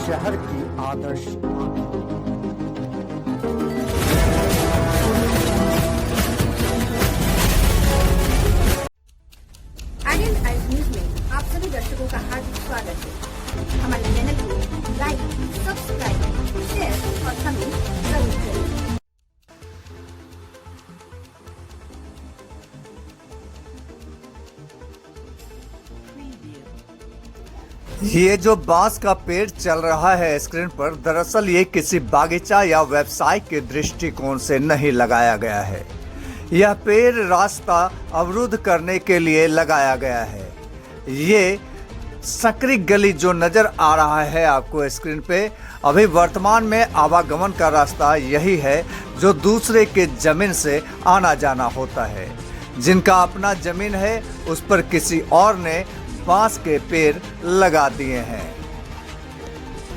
शहर की आदर्श Aryan eyes news में आप सभी दर्शकों का हार्दिक स्वागत है। हमारे चैनल को लाइक, सब्सक्राइब, शेयर और कमेंट जरूर करें। ये जो बांस का पेड़ चल रहा है स्क्रीन पर, दरअसल ये किसी बागीचा या व्यवसाय के दृष्टिकोण से नहीं लगाया गया है। यह पेड़ रास्ता अवरुद्ध करने के लिए लगाया गया है। ये सकरी गली जो नज़र आ रहा है आपको स्क्रीन पे, अभी वर्तमान में आवागमन का रास्ता यही है जो दूसरे के ज़मीन से आना जाना होता है। जिनका अपना ज़मीन है उस पर किसी और ने बांस के पेड़ लगा दिए हैं।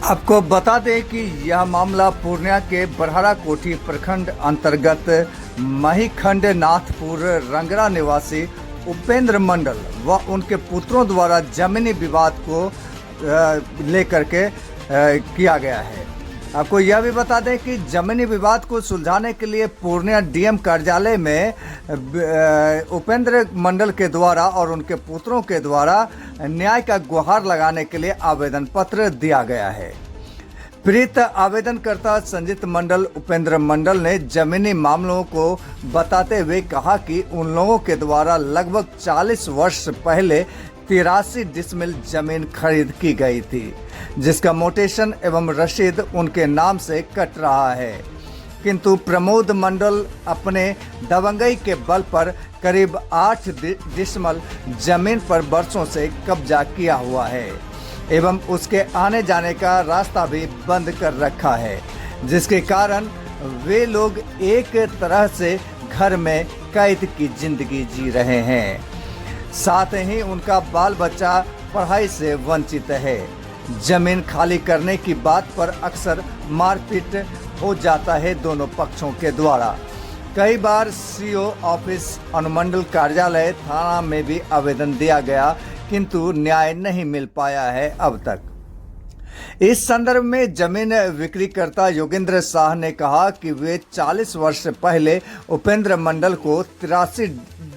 आपको बता दें कि यह मामला पूर्णिया के बरहरा कोठी प्रखंड अंतर्गत महीखंड नाथपुर रंगरा निवासी उपेंद्र मंडल व उनके पुत्रों द्वारा जमीनी विवाद को लेकर के किया गया है। आपको यह भी बता दें कि जमीनी विवाद को सुलझाने के लिए पूर्णिया डीएम कार्यालय में उपेंद्र मंडल के द्वारा और उनके पुत्रों के द्वारा न्याय का गुहार लगाने के लिए आवेदन पत्र दिया गया है। पीड़ित आवेदनकर्ता संजीत मंडल उपेंद्र मंडल ने जमीनी मामलों को बताते हुए कहा कि उन लोगों के द्वारा लगभग 40 वर्ष पहले 83 डिसमिल जमीन खरीद की गई थी, जिसका मोटेशन एवं रसीद उनके नाम से कट रहा है। किंतु प्रमोद मंडल अपने दबंगई के बल पर करीब 8 डिसमिल जमीन पर वर्षों से कब्जा किया हुआ है एवं उसके आने जाने का रास्ता भी बंद कर रखा है, जिसके कारण वे लोग एक तरह से घर में कैद की जिंदगी जी रहे हैं। साथ ही उनका बाल बच्चा पढ़ाई से वंचित है। जमीन खाली करने की बात पर अक्सर मारपीट हो जाता है दोनों पक्षों के द्वारा। कई बार सीओ ऑफिस, अनुमंडल कार्यालय, थाना में भी आवेदन दिया गया, किंतु न्याय नहीं मिल पाया है अब तक। इस संदर्भ में जमीन विक्रीकर्ता योगेंद्र शाह ने कहा कि वे 40 वर्ष पहले उपेंद्र मंडल को 83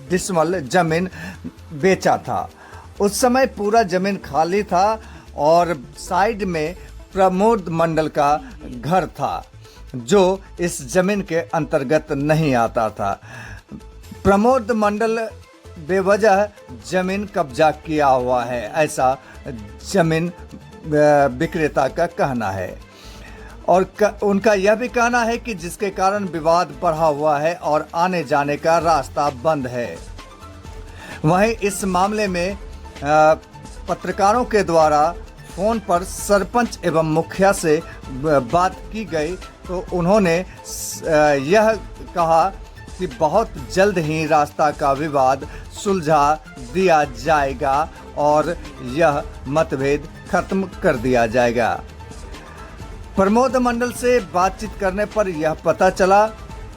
डिसमिल जमीन बेचा था। उस समय पूरा जमीन खाली था और साइड में प्रमोद मंडल का घर था जो इस जमीन के अंतर्गत नहीं आता था। प्रमोद मंडल बेवजह जमीन कब्जा किया हुआ है, ऐसा जमीन विक्रेता का कहना है। और उनका यह भी कहना है कि जिसके कारण विवाद बढ़ा हुआ है और आने जाने का रास्ता बंद है। वहीं इस मामले में पत्रकारों के द्वारा फोन पर सरपंच एवं मुखिया से बात की गई तो उन्होंने यह कहा कि बहुत जल्द ही रास्ता का विवाद सुलझा दिया जाएगा और यह मतभेद खत्म कर दिया जाएगा। प्रमोद मंडल से बातचीत करने पर यह पता चला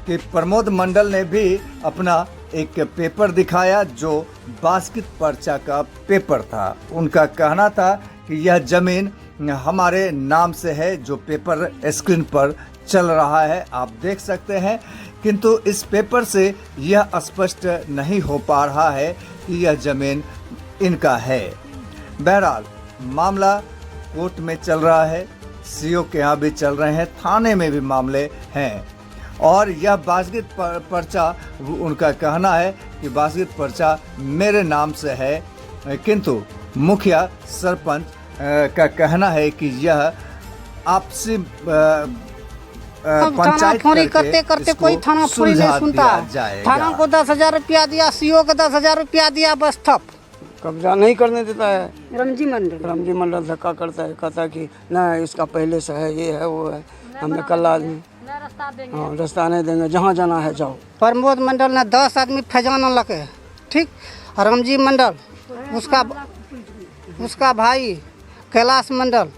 कि प्रमोद मंडल ने भी अपना एक पेपर दिखाया जो बास्केट पर्चा का पेपर था। उनका कहना था कि यह जमीन हमारे नाम से है, जो पेपर स्क्रीन पर चल रहा है आप देख सकते हैं, किंतु इस पेपर से यह स्पष्ट नहीं हो पा रहा है कि यह जमीन इनका है। बहरहाल मामला कोर्ट में चल रहा है, सीओ के यहाँ भी चल रहे हैं, थाने में भी मामले हैं और यह बास्केट पर्चा, उनका कहना है कि बास्केट पर्चा मेरे नाम से है, किंतु मुखिया सरपंच का कहना है कि यह आपसी पंचायत करते करते कोई थाना फोड़ी नहीं सुनता। थाना को 10,000 रुपया दिया, सीओ को 10,000 रुपया दिया, बस थप कब्जा नहीं करने देता है। रमजी मंडल धक्का करता है, कहता है कि ना इसका पहले से है, ये है वो है, हमें कल आदमी हाँ रास्ता नहीं देंगे, जहाँ जाना है जाओ। प्रमोद मंडल ने 10 आदमी फैजाना लगे, ठीक। रमजी मंडल उसका भाई कैलाश मंडल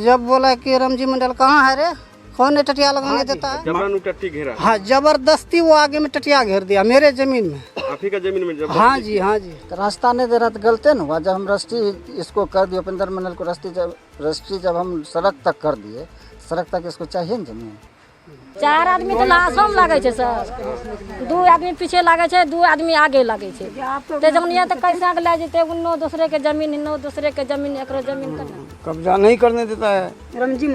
जब बोला कि रमजी मंडल कहाँ है रे, कौन है टटिया लगाने देता है? जबरन टट्टी घेरा? हाँ, जबरदस्ती वो आगे में टटिया घेर दिया मेरे जमीन में। आप ही का जमीन में? हाँ जी, हाँ जी। तो रास्ता नहीं दे रहा तो गलते न हुआ। जब हम रस्टी इसको कर दिए, उपेंद्र मंडल को रस्टी जब हम सड़क तक कर दिए, सड़क तक इसको चाहिए न जमीन। 4 आदमी तो लाशों लागे छे सर, 2 आदमी पीछे लागे छे, 2 आदमी आगे लागे छे। ते जब ये तो कैसे आगे ले जेते? उन्नो दूसरे के जमीन, इन्नो दूसरे के जमीन, एकरो जमीन करना। कब्जा नहीं करने देता है। रमजी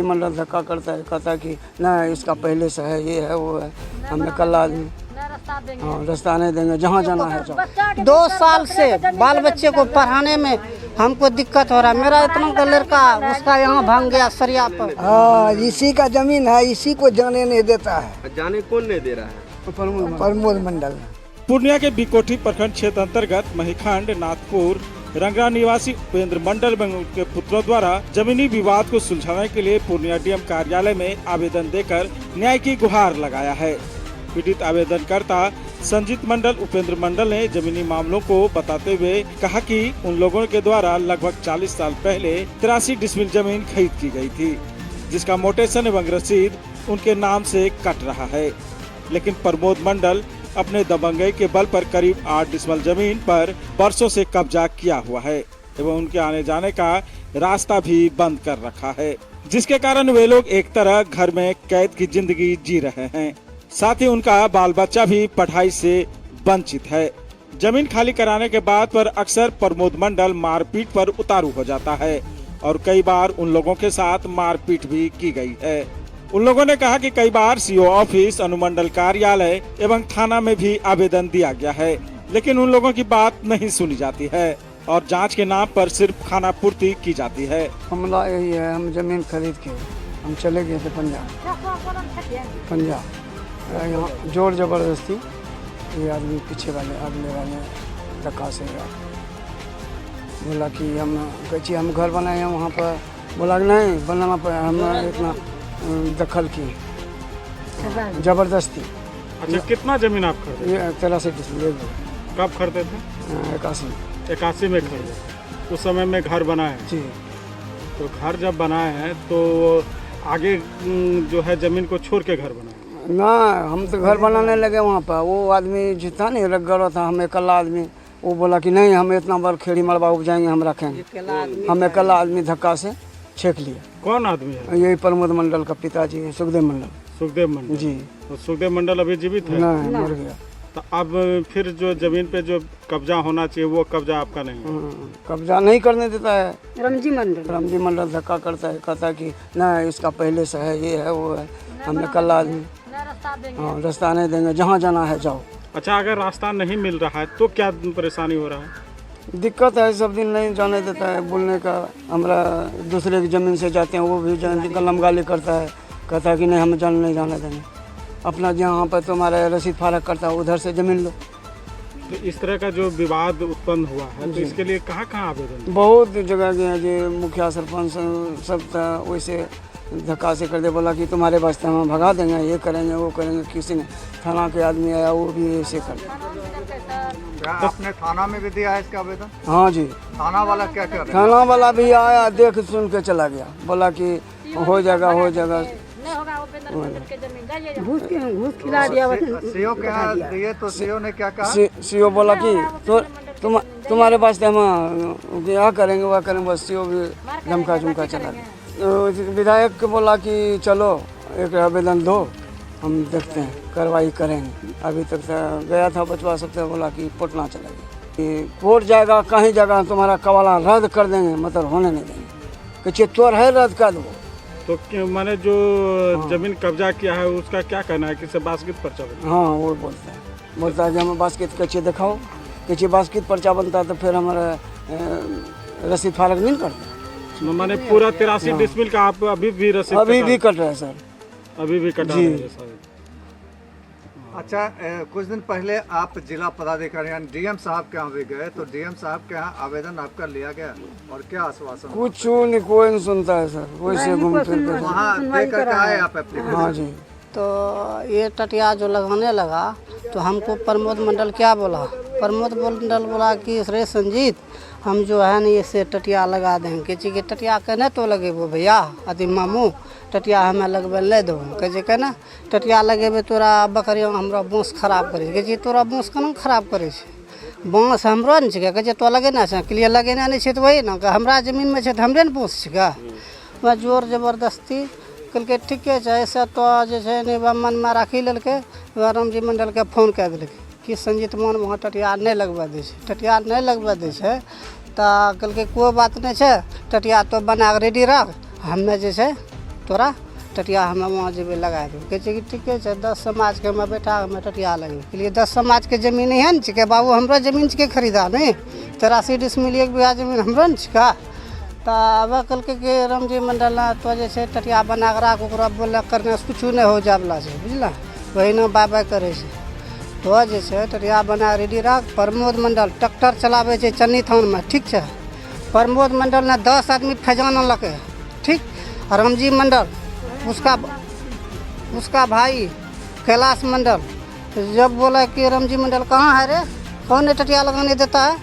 मंडल धक्का करता है, कहता है कि ना इसका पहले से है, ये है, वो है। हमें कल आदमी हाँ रास्ता नहीं देंगे, जहाँ जाना है जाओ। 2 साल से बाल बच्चे को पढ़ाने में हमको दिक्कत हो रहा है। मेरा इतना का लड़का उसका यहाँ भांग गया सरिया पर। हाँ, इसी का जमीन है, इसी को जाने नहीं देता है। जाने कौन नहीं दे रहा है? प्रमोद मंडल। पूर्णिया के बिकोठी प्रखंड क्षेत्र अंतर्गत महिखंड नाथपुर रंगरा निवासी उपेंद्र मंडल व उनके पुत्रों द्वारा जमीनी विवाद को सुलझाने के लिए पूर्णिया डीएम कार्यालय में आवेदन देकर न्याय की गुहार लगाया है। पीड़ित आवेदनकर्ता संजीत मंडल उपेंद्र मंडल ने जमीनी मामलों को बताते हुए कहा कि उन लोगों के द्वारा लगभग 40 साल पहले 83 डिसमिल जमीन खरीद की गई थी, जिसका मोटेशन एवं रसीद उनके नाम से कट रहा है। लेकिन प्रमोद मंडल अपने दबंगई के बल पर करीब 8 डिसमिल जमीन पर वर्षों से कब्जा किया हुआ है एवं उनके आने जाने का रास्ता भी बंद कर रखा है, जिसके कारण वे लोग एक तरह घर में कैद की जिंदगी जी रहे हैं। साथ ही उनका बाल बच्चा भी पढ़ाई से वंचित है। जमीन खाली कराने के बाद पर अक्सर प्रमोद मंडल मारपीट पर उतारू हो जाता है और कई बार उन लोगों के साथ मारपीट भी की गई है। उन लोगों ने कहा कि कई बार सीओ ऑफिस, अनुमंडल कार्यालय एवं थाना में भी आवेदन दिया गया है, लेकिन उन लोगों की बात नहीं सुनी जाती है और जांच के नाम पर सिर्फ खाना पूर्ति की जाती है। हमला यही है, हम जमीन खरीद के हम चले गए थे पंजाब। यहाँ जोर जबरदस्ती ये आदमी पीछे वाले अगले वाले धक्का से बोला कि हम कच्ची हम घर बनाए हैं वहाँ पर। बोला कि नहीं बनाना पड़ा, हमने इतना दखल की जबरदस्ती। अच्छा, कितना जमीन आप खरीदे? ये 83 डिसमिल। कब खरीदे थे? 81 में खरीदे। उस समय में घर बनाए जी। तो घर जब बनाए हैं तो आगे जो है जमीन को छोड़ के घर बनाए? ना, हम तो घर बनाने लगे वहाँ पर। वो आदमी जो था नहीं रगड़ था, हमें कल्ला आदमी, वो बोला कि नहीं हम इतना बड़ खेड़ी मलबा उपजाएंगे, हम रखेंगे। हमें कल्ला आदमी धक्का से छेक लिया। कौन आदमी है? यही प्रमोद मंडल का पिताजी है, सुखदेव मंडल जी। तो सुखदेव मंडल अभी जीवित है? नहीं, मर गया। तो अब फिर जो जमीन पे जो कब्जा होना चाहिए वो कब्जा आपका नहीं है? कब्जा नहीं करने देता है। रमजी मंडल धक्का करता है, कहता है कि ना इसका पहले से है, ये है, वो है। हमें कल्ला आदमी हाँ रास्ता नहीं देंगे, जहाँ जाना है जाओ। अच्छा, अगर रास्ता नहीं मिल रहा है तो क्या परेशानी हो रहा है? दिक्कत है, सब दिन नहीं जाने देता है। बोलने का हमारा दूसरे की ज़मीन से जाते हैं, वो भी कलम गाली करता है, कहता है कि नहीं हम नहीं जाने देंगे। अपना जहाँ पर तुम्हारा रसीद फारक करता है उधर से ज़मीन लो। तो इस तरह का जो विवाद उत्पन्न हुआ है तो इसके लिए कहाँ आवेदन? बहुत जगह गए हैं जी, मुखिया सरपंच सब वैसे धक्का से कर दे, बोला कि तुम्हारे वास्ते हम भगा देंगे, ये करेंगे, वो करेंगे। किसी ने थाना के आदमी आया, वो भी ऐसे कर क्या आपने थाना में भी दिया है इसका आवेदन? हाँ जी। थाना वाला क्या कर रहे हैं? थाना वाला भी आया, देख सुन के चला गया, बोला कि हो जाएगा। घूस खिला दिया। सीओ के यहाँ दिए तो सीओ ने क्या कहा? सीओ बोला कि तो तुम्हारे वास्ते हम क्या करेंगे, वह करेंगे। बस सीओ भी धमका चुमका चला गया। विधायक को बोला कि चलो एक आवेदन दो, हम देखते हैं, कार्रवाई करेंगे। अभी तक गया था बचवा सबसे, बोला कि पटना चला गया। कोर्ट जाएगा, कहीं जाएगा, तुम्हारा कवाला रद्द कर देंगे, मतलब होने नहीं देंगे। कि चोर है, रद्द कर दो। तो मैंने जो जमीन कब्जा किया है उसका क्या कहना है? किसी बास्केट पर्चा? हाँ, वो बोलता है कि हमें बास्केट कच्चे दिखाओ। कच्चे बास्केट पर्चा बनता है तो फिर हमारा रसीद फारक नहीं करता। मैंने पूरा 83 डिसमिल का आप अभी भी रसीद? अभी भी कट रहा है सर, अभी भी कटा है सर। अच्छा, कुछ दिन पहले आप जिला पदाधिकारी यानी डीएम साहब के यहाँ भी गए, तो डीएम साहब के यहाँ आवेदन आपका लिया गया और क्या आश्वासन? कुछ नहीं, कोई नहीं सुनता है सर, वैसे घूम फिर के वहाँ देख कर आए आप एप्लीकेशन? हाँ जी। तो ये टटिया जो लगाने लगा तो हमको प्रमोद मंडल क्या बोला? प्रमोद मंडल बोला कि अरे संजीत, हम जो है ना इससे टटिया लगा देंगे। किसी के टटिया कहने तो लगे वो भैया अति मामू टटिया हमें लगबे नहीं दो। कहे के ना टटिया लगेबे तोरा बकरी हमरा बाँस खराब करे। कहे तोरा बाँस केना खराब करे छै? बाँस हमरो नहीं छिकै। कहे तो लगेना छै के लिए लगेना नहीं छै तो वही ना हमरा जमीन में छै तो हमरे ने बाँस छिकै। वह जोर जबरदस्ती कहलकै ठीके छै ऐसे तो जे छै ने मनमे राखी लेलकै। वह रामजी मंडलके फोन कए देलकै कि संजीत मान वहाँ टटिया नहीं लगबा दै छै। टटिया नहीं लगबा दै छै तो कहलकै कोई बात नहीं है टटिया तो बना के रेडी रख हमें जे छै तोरा टटिया हमें वहाँ जेबे लगा देबै। कहै कि ठीके छै 10 समाज के हमें बैठा हमें टटिया लगेबै। कहलिए 10 समाज के जमीन है ने छिकै बाबू हमरो जमीन छिकै खरीदा नहीं 83 डिसमिल 1 बीघा जमीन हमरो ने छिकै। तो अब कहलकै कि रामजी मंडल ने तो जे छै टटिया बना के राख ओकरा बोले करने से कुछ नहीं हो जावला छै बुझल। वही ना बाय बाय करे छै तो जे छै टटिया बना रेडी रख। प्रमोद मंडल ट्रैक्टर चलावे छै चन्नी थान में ठीक छै। प्रमोद मंडल ने 10 आदमी फैजान लगे ठीक। रामजी मंडल उसका भाई कैलाश मंडल जब बोला कि रामजी मंडल कहाँ है रे कौन टटिया लगाने देता है।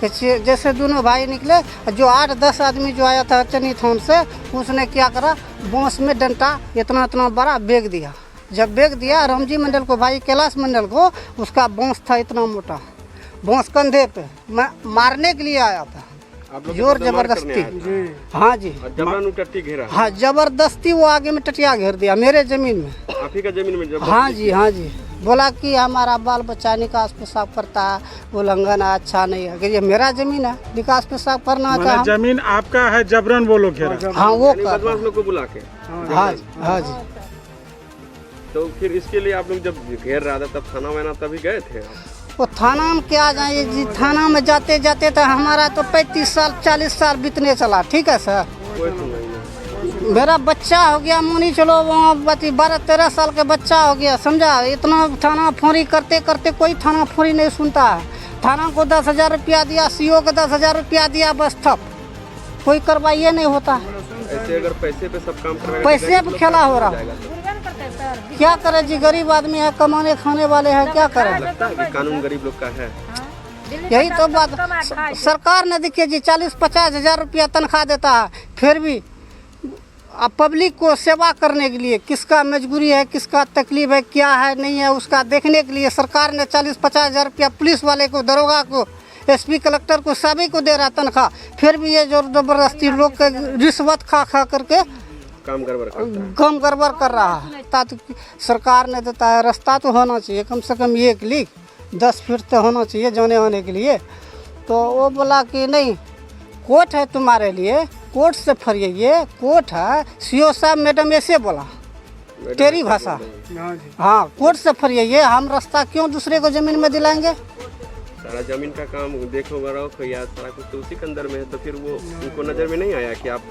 जैसे दोनों भाई निकले जो 8-10 आदमी जो आया था चन्नी थान से उसने क्या करा बांस में डंटा इतना इतना बड़ा बेग दिया। जब बेग दिया रामजी मंडल को भाई कैलाश मंडल को उसका बांस था इतना मोटा बांस कंधे पे मारने के लिए आया था जोर जबरदस्ती। हाँ जी जबरन टट्टी घेरा। हाँ जबरदस्ती वो आगे में टटिया घेर दिया मेरे जमीन में। आप ही का जमीन में हाँ जी बोला कि हमारा बाल बच्चा निकास पेशाब करता है उल्लंघन है अच्छा नहीं है। ये मेरा जमीन है निकास पेशाब करना था। जमीन आपका है जबरन वो लोग घेरा। हाँ वो बदमाश लोग को बुला के। हाँ जी तो फिर इसके लिए आप लोग जब घेर रहा था तब थाना वाना तभी गए थे? वो थाना में क्या जाए जी थाना में जाते जाते तो हमारा तो 35 साल 40 साल बीतने चला ठीक है सर। कोई सुनवाई नहीं। मेरा बच्चा हो गया मुनी चलो वहाँ 12-13 साल का बच्चा हो गया समझा। इतना थाना फोरी करते करते कोई थाना फोरी नहीं सुनता है। थाना को 10,000 रुपया दिया CO को 10,000 रुपया दिया बस ठप कोई कार्रवाई नहीं होता। ऐसे अगर पैसे पे सब काम करवाएगा पैसे पे खेला हो रहा क्या करे जी गरीब आदमी है कमाने खाने वाले हैं क्या करे। लगता है कि कानून गरीब लोग का है। यही तो बात सरकार ने देखिए जी 40-50 हज़ार रुपया तनख्वाह देता है फिर भी अब पब्लिक को सेवा करने के लिए किसका मजबूरी है किसका तकलीफ है क्या है नहीं है उसका देखने के लिए सरकार ने 40-50 हज़ार रुपया पुलिस वाले को दरोगा को SP कलेक्टर को सभी को दे रहा तनख्वाह। फिर भी ये जोर जबरदस्ती लोग के रिश्वत खा करके काम गड़बड़ कर रहा है। ताकि सरकार ने देता है रास्ता तो होना चाहिए कम से कम 1 लीक 10 फीट तो होना चाहिए जाने आने के लिए। तो वो बोला कि नहीं कोर्ट है तुम्हारे लिए कोर्ट से फरिए कोर्ट है CO साहब मैडम ऐसे बोला तेरी भाषा। हाँ कोर्ट से फरिए हम रास्ता क्यों दूसरे को जमीन में दिलाएंगे। सारा जमीन का काम देखो रखो या सारा कुछ तो उसी के अंदर में है। तो फिर वो उनको नजर में नहीं आया कि आप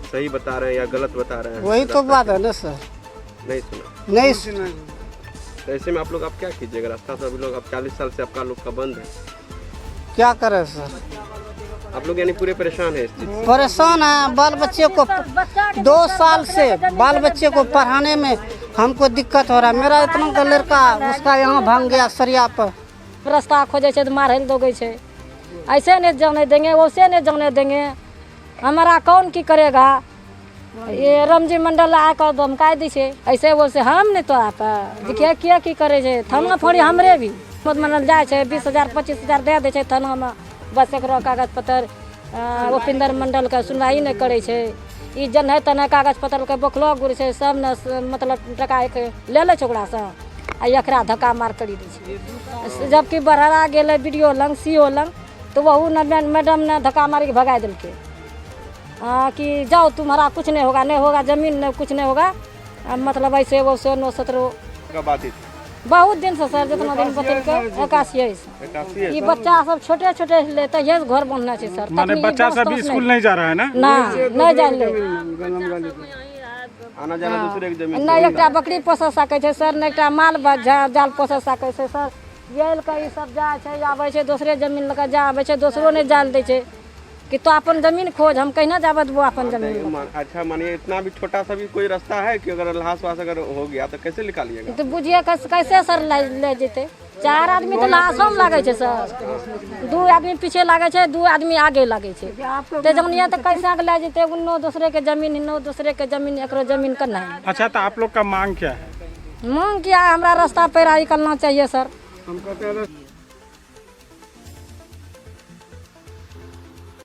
सही बता रहे हैं या गलत बता रहे हैं। वही तो बात है ना सर नहीं सुना। तो ऐसे में आप लोग आप क्या कीजिएगा रास्ता तो अभी लोग अब 40 साल से आपका लोग का बंद है क्या करे सर। आप लोग यानी पूरे परेशान है परेशान है। बाल बच्चे को 2 साल से बाल बच्चे को पढ़ाने में हमको दिक्कत हो रहा है। मेरा इतना का लड़का उसका यहाँ भांग गया सरिया पर रास्ता खोजे छै तो मारे दोगे छै ऐसे नहीं जाने देंगे वैसे नहीं जाने देंगे हमारा कौन की करेगा। ये रामजी मंडल आकर धमका दी छे ऐसे वैसे हम नहीं तो आप देखिए क्या की करे छे थाना फोड़ी हमरे भी मंडल जाए छे 20,000-25,000 दे दे छे थाना में बस एक कागज पत्र उपेंद्र मंडल का सुनवाई नहीं करे छे। ई जन है तना कागज पत्र के बोखलो गुड़ छे सब न मतलब टका ले ले छोकरा से आ एकरा धक्का मार करी दी छे। जबकि बरहरा गेले BDO लंग CO लंग तो वहू मैडम ने धक्का मार के भगा दिलके कि जाओ तुम्हारा कुछ नहीं होगा जमीन नहीं कुछ नहीं होगा। मतलब ऐसे वो 9-17 का बात है बहुत दिन से सर जितना दिन बतल के 81 ये बच्चा सब छोटे लेते ये घर बनना चाहिए सर। माने बच्चा सब भी स्कूल नहीं जा रहा है ना नहीं जा ले आना जाना दूसरे के जमीन नहीं एकटा बकरी पोस सके छै सर नहीं एकटा माल जाल पोस सके छै सर। येल का ई सब जाय छै आबै छै दूसरे जमीन लगा जा आबै छै दूसरो ने जाल दे छै कि तो अपन जमीन खोज हम कहीं ना जाबे देबो अपन जमीन। अच्छा मानिए इतना भी छोटा सा भी कोई रास्ता है कि अगर लहास वास अगर हो गया तो कैसे निकालिएगा। तो बुझिए कैसे सर ले जेते चार आदमी तो लाशो में लागे छे सर, 2 आदमी पीछे लागे छे, 2 आदमी आगे लागे छे। ते जमनिया तो कैसा के ले जेते, उन्नो दूसरे के जमीन, इन्नो दूसरे के जमीन, एकरो जमीन करना है। अच्छा, तो आप लोग का मांग क्या है? मांग क्या है, हमरा रास्ता पैरा निकलना चाहिए सर। हम कहते हैं